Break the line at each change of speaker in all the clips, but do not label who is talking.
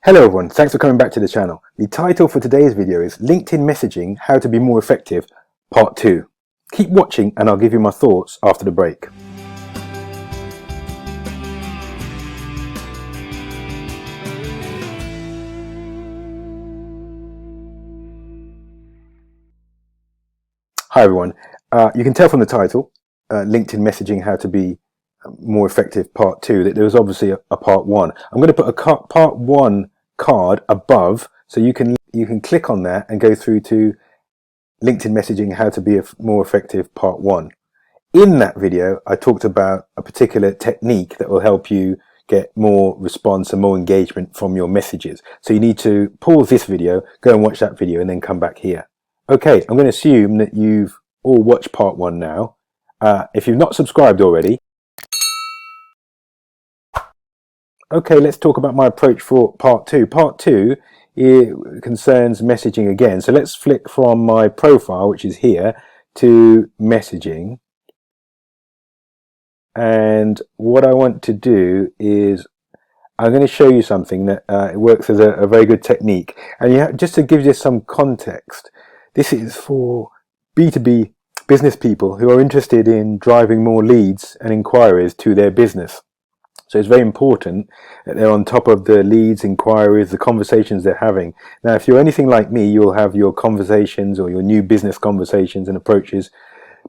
Hello everyone, thanks for coming back to the channel. The title for today's video is LinkedIn Messaging, How to Be More Effective, Part 2. Keep watching and I'll give you my thoughts after the break. Hi everyone, you can tell from the title, LinkedIn Messaging, How to Be More Effective, Part 2, that there was obviously a Part 1. I'm going to put a Part 1 card above so you can click on that and go through to LinkedIn Messaging, How to Be More Effective, Part 1. In that video I talked about a particular technique that will help you get more response and more engagement from your messages. So you need to pause this video, go and watch that video, and then come back here. Okay, I'm going to assume that you've all watched Part 1 now. If you've not subscribed already, okay, let's talk about my approach for Part 2. Part 2 concerns messaging again. So let's flick from my profile, which is here, to messaging. And what I want to do is I'm going to show you something that it works as a very good technique. And just to give you some context, this is for B2B business people who are interested in driving more leads and inquiries to their business. So it's very important that they're on top of the leads, inquiries, the conversations they're having. Now, if you're anything like me, you'll have your conversations or your new business conversations and approaches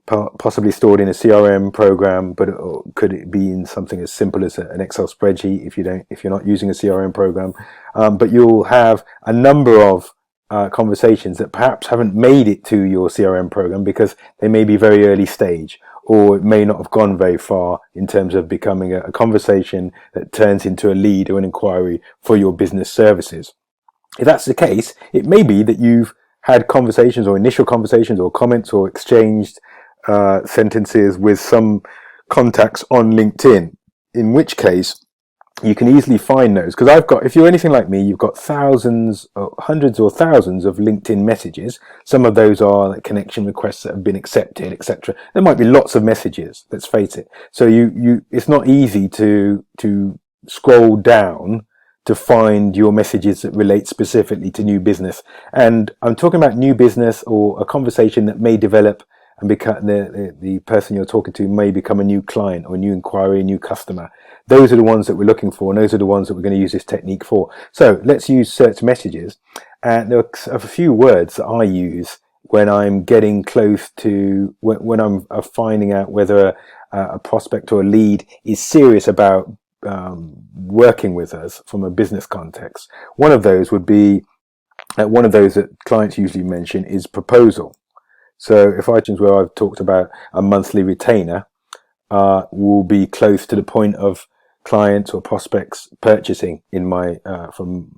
possibly stored in a CRM program, but could it be in something as simple as an Excel spreadsheet if you're not using a CRM program. But you'll have a number of conversations that perhaps haven't made it to your CRM program because they may be very early stage, or it may not have gone very far in terms of becoming a conversation that turns into a lead or an inquiry for your business services. If that's the case, it may be that you've had conversations or initial conversations or comments or exchanged sentences with some contacts on LinkedIn, in which case you can easily find those, because if you're anything like me, you've got thousands, hundreds or thousands of LinkedIn messages. Some of those are like connection requests that have been accepted, etc. There might be lots of messages, let's face it. So it's not easy to scroll down to find your messages that relate specifically to new business. And I'm talking about new business or a conversation that may develop and become the person you're talking to may become a new client or a new inquiry, a new customer. Those are the ones that we're looking for, and those are the ones that we're going to use this technique for. So let's use search messages. And there are a few words that I use when I'm getting close to, when I'm finding out whether a prospect or a lead is serious about working with us from a business context. One of those would be, one of those that clients usually mention is proposal. So if items where I've talked about a monthly retainer will be close to the point of clients or prospects purchasing in my from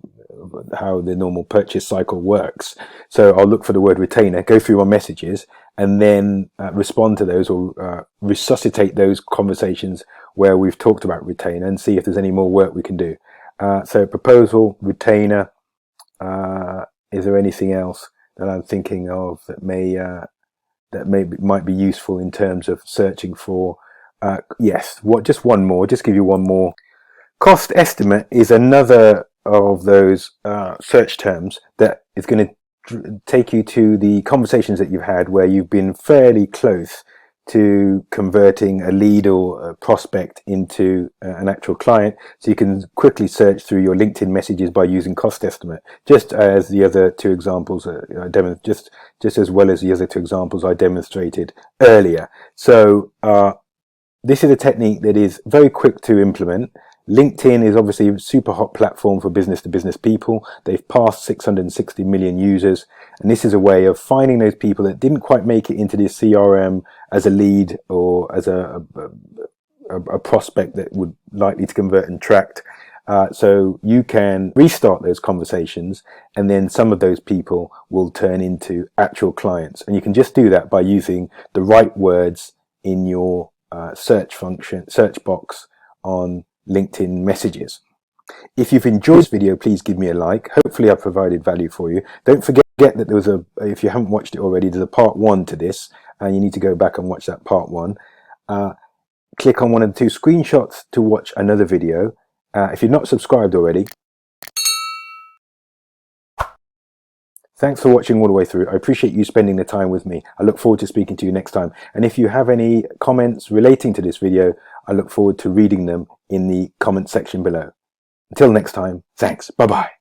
how the normal purchase cycle works. So I'll look for the word retainer, go through my messages, and then respond to those or resuscitate those conversations where we've talked about retainer and see if there's any more work we can do. So proposal, retainer. Is there anything else that I'm thinking of that might be useful in terms of searching for? Yes, just one more, just give you one more. Cost estimate is another of those search terms that is going to take you to the conversations that you've had where you've been fairly close to converting a lead or a prospect into an actual client. So you can quickly search through your LinkedIn messages by using cost estimate, just as the other two examples just as well as the other two examples I demonstrated earlier. So this is a technique that is very quick to implement. LinkedIn is obviously a super hot platform for business to business people. They've passed 660 million users. And this is a way of finding those people that didn't quite make it into the CRM as a lead or as a prospect that would likely to convert and tract. So you can restart those conversations, and then some of those people will turn into actual clients. And you can just do that by using the right words in your search box on LinkedIn messages. If you've enjoyed this video, please give me a like. Hopefully I've provided value for you. Don't forget that there was if you haven't watched it already, there's a part 1 to this, and you need to go back and watch that part 1. Click on one of the 2 screenshots to watch another video. If you're not subscribed already, Thanks for watching all the way through. I appreciate you spending the time with me. I look forward to speaking to you next time. And if you have any comments relating to this video, I look forward to reading them in the comment section below. Until next time, thanks. Bye-bye.